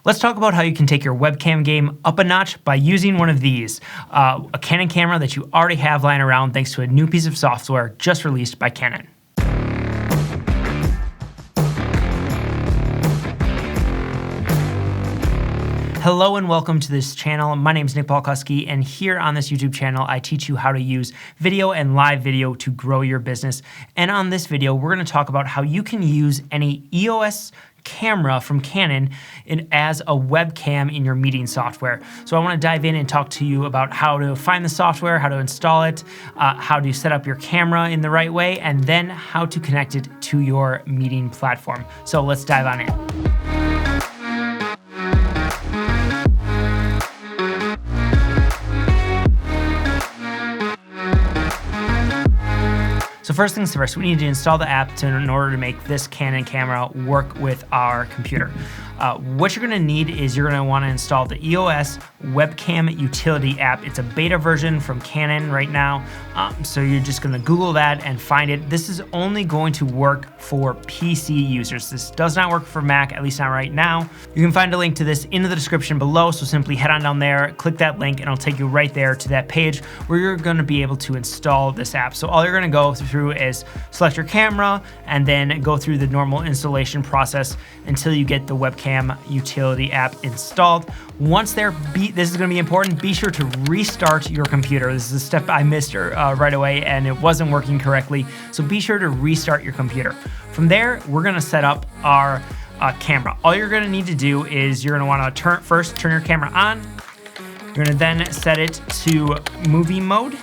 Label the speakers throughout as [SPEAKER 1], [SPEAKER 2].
[SPEAKER 1] Let's talk about how you can take your webcam game up a notch by using one of these, a Canon camera that you already have lying around thanks to a new piece of software just released by Canon. Hello and welcome to this channel. My name is Nick Polkowski, and here on this YouTube channel, I teach you how to use video and live video to grow your business. And on this video, we're gonna talk about how you can use any EOS camera from Canon as a webcam in your meeting software. So I wanna dive in and talk to you about how to find the software, how to install it, how to set up your camera in the right way, and then how to connect it to your meeting platform. So let's dive on in. So first things first, we need to install the app in order to make this Canon camera work with our computer. What you're gonna need is you're gonna wanna install the EOS Webcam Utility app. It's a beta version from Canon right now. So you're just gonna Google that and find it. This is only going to work for PC users. This does not work for Mac, at least not right now. You can find a link to this in the description below, so simply head on down there, click that link, and it'll take you right there to that page where you're gonna be able to install this app. So all you're gonna go through is select your camera and then go through the normal installation process until you get the Webcam Utility app installed. Once this is going to be important, be sure to restart your computer. This is a step I missed right away and it wasn't working correctly, so be sure to restart your computer. From there, we're going to set up our camera. All you're going to need to do is you're going to want to first turn your camera on. You're going to then set it to movie mode.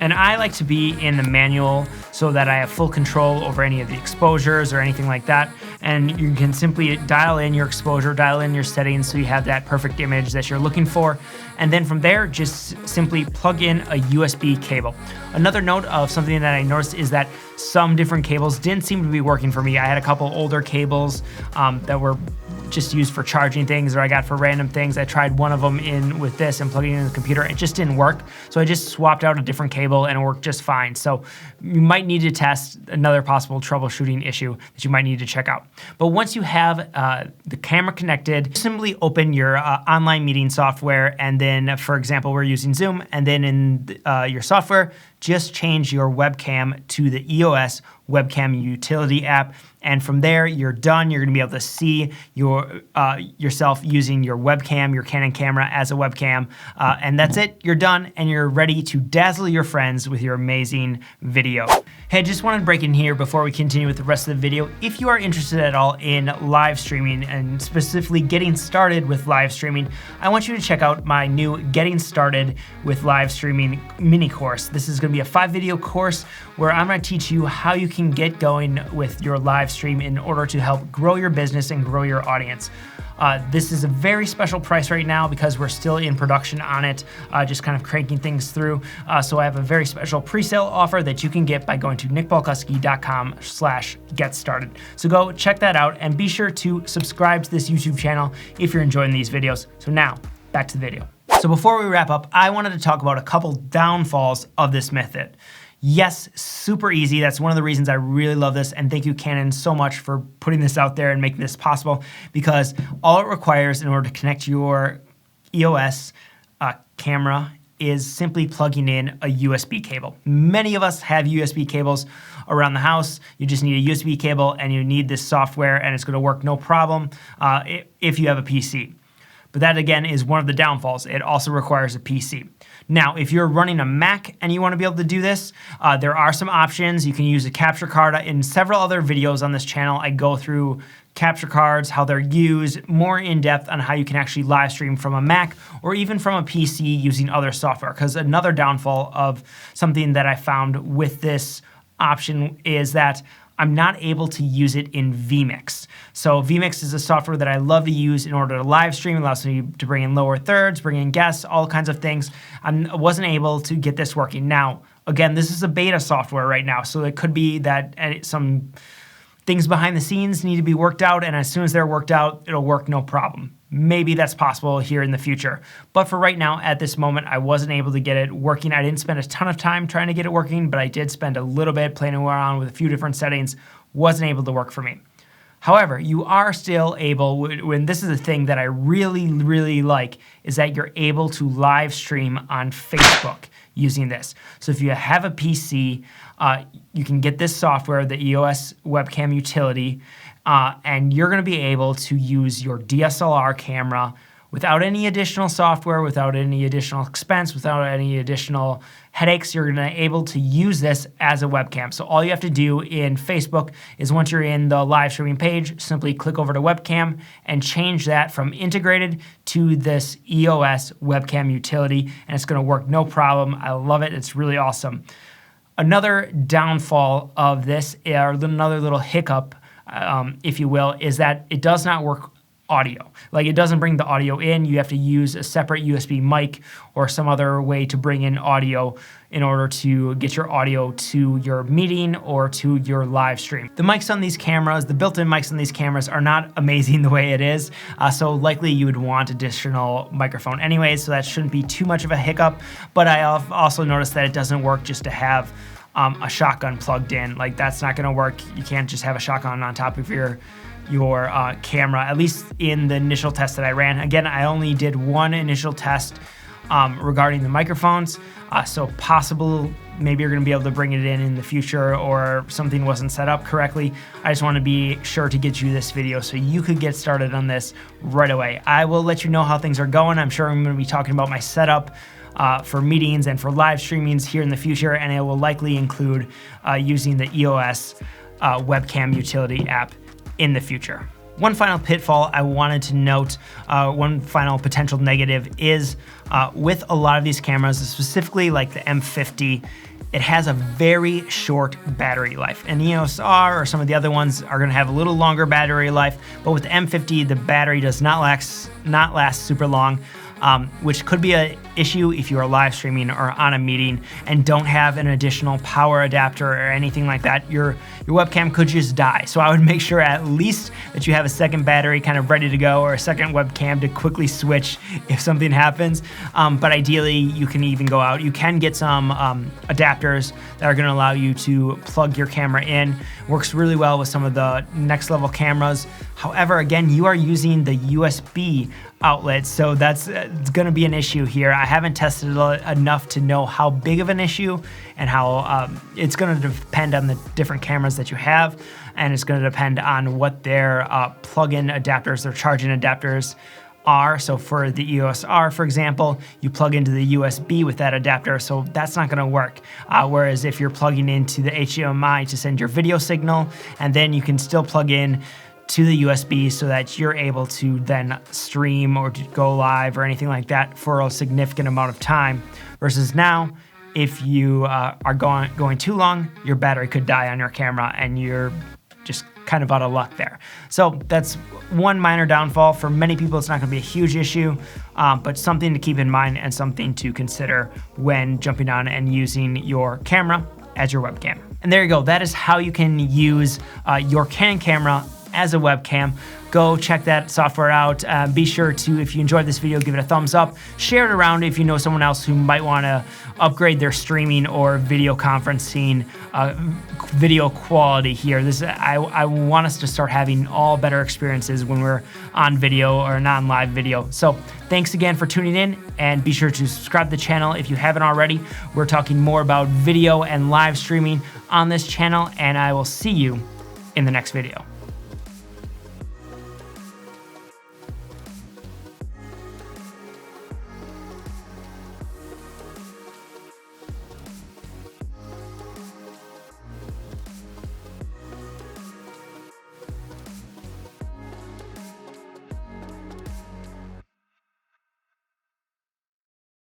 [SPEAKER 1] And I like to be in the manual so that I have full control over any of the exposures or anything like that. And you can simply dial in your exposure, dial in your settings so you have that perfect image that you're looking for. And then from there, just simply plug in a USB cable. Another note of something that I noticed is that some different cables didn't seem to be working for me. I had a couple older cables that were just used for charging things, or I got for random things. I tried one of them in with this and plugging it in the computer. It just didn't work. So I just swapped out a different cable and it worked just fine. So you might need to test another possible troubleshooting issue that you might need to check out. But once you have the camera connected, simply open your online meeting software. And then, for example, we're using Zoom. And then in your software, just change your webcam to the EOS Webcam Utility app. And from there, you're done. You're gonna be able to see yourself using your webcam, your Canon camera as a webcam. And that's it, you're done, and you're ready to dazzle your friends with your amazing video. Hey, just wanted to break in here before we continue with the rest of the video. If you are interested at all in live streaming and specifically getting started with live streaming, I want you to check out my new Getting Started with Live Streaming mini course. This is gonna be a 5-video course where I'm gonna teach you how you can get going with your live stream in order to help grow your business and grow your audience. This is a very special price right now because we're still in production on it, just kind of cranking things through. So I have a very special pre-sale offer that you can get by going to nickpolkowski.com/getstarted. So go check that out and be sure to subscribe to this YouTube channel if you're enjoying these videos. So now, back to the video. So before we wrap up, I wanted to talk about a couple downfalls of this method. Yes, super easy. That's one of the reasons I really love this, and thank you, Canon, so much for putting this out there and making this possible, because all it requires in order to connect your EOS camera is simply plugging in a USB cable. Many of us have USB cables around the house. You just need a USB cable and you need this software, and it's gonna work no problem if you have a PC. But that, again, is one of the downfalls. It also requires a PC. Now, if you're running a Mac and you want to be able to do this, there are some options. You can use a capture card. In several other videos on this channel, I go through capture cards, how they're used, more in depth on how you can actually live stream from a Mac or even from a PC using other software. Because another downfall of something that I found with this option is that I'm not able to use it in vMix. So vMix is a software that I love to use in order to live stream. It allows me to bring in lower thirds, bring in guests, all kinds of things. I wasn't able to get this working. Now, again, this is a beta software right now, so it could be that some things behind the scenes need to be worked out, and as soon as they're worked out, it'll work no problem. Maybe that's possible here in the future. But for right now, at this moment, I wasn't able to get it working. I didn't spend a ton of time trying to get it working, but I did spend a little bit playing around with a few different settings. Wasn't able to work for me. However, you are still able, when this is the thing that I really, really like, is that you're able to live stream on Facebook using this. So if you have a PC, you can get this software, the EOS Webcam Utility, and you're gonna be able to use your DSLR camera without any additional software, without any additional expense, without any additional headaches. You're gonna be able to use this as a webcam. So all you have to do in Facebook is once you're in the live streaming page, simply click over to webcam and change that from integrated to this EOS Webcam Utility, and it's gonna work no problem. I love it, it's really awesome. Another downfall of this, or another little hiccup, if you will, is that it does not work audio. Like, it doesn't bring the audio in. You have to use a separate USB mic or some other way to bring in audio in order to get your audio to your meeting or to your live stream. The mics on these cameras, the built-in mics on these cameras are not amazing the way it is, so likely you would want additional microphone anyways, so that shouldn't be too much of a hiccup. But I have also noticed that it doesn't work just to have a shotgun plugged in. Like, that's not gonna work. You can't just have a shotgun on top of your camera, at least in the initial test that I ran. Again, I only did one initial test regarding the microphones, so possible maybe you're gonna be able to bring it in the future, or something wasn't set up correctly. I just wanna be sure to get you this video so you could get started on this right away. I will let you know how things are going. I'm sure I'm gonna be talking about my setup for meetings and for live streamings here in the future, and it will likely include using the EOS Webcam Utility app in the future. One final pitfall I wanted to note, one final potential negative is with a lot of these cameras, specifically like the M50, it has a very short battery life. And EOS R or some of the other ones are gonna have a little longer battery life, but with the M50, the battery does not last super long. Which could be an issue if you are live streaming or on a meeting and don't have an additional power adapter or anything like that. Your webcam could just die. So I would make sure at least that you have a second battery kind of ready to go, or a second webcam to quickly switch if something happens. But ideally, you can even go out. You can get some adapters that are going to allow you to plug your camera in. Works really well with some of the next level cameras. However, again, you are using the USB outlet, so that's going to be an issue here. I haven't tested it enough to know how big of an issue, and how it's going to depend on the different cameras that you have, and it's going to depend on what their plug-in adapters, their charging adapters are. So for the EOS R, for example, you plug into the USB with that adapter, so that's not going to work. Whereas if you're plugging into the HDMI to send your video signal, and then you can still plug in to the USB so that you're able to then stream or to go live or anything like that for a significant amount of time. Versus now, if you are going too long, your battery could die on your camera and you're just kind of out of luck there. So that's one minor downfall. For many people, it's not going to be a huge issue, but something to keep in mind and something to consider when jumping on and using your camera as your webcam. And there you go. That is how you can use your Canon camera as a webcam. Go check that software out. Be sure to, if you enjoyed this video, give it a thumbs up. Share it around if you know someone else who might want to upgrade their streaming or video conferencing video quality here. I want us to start having all better experiences when we're on video or non-live video. So thanks again for tuning in, and be sure to subscribe to the channel if you haven't already. We're talking more about video and live streaming on this channel, and I will see you in the next video.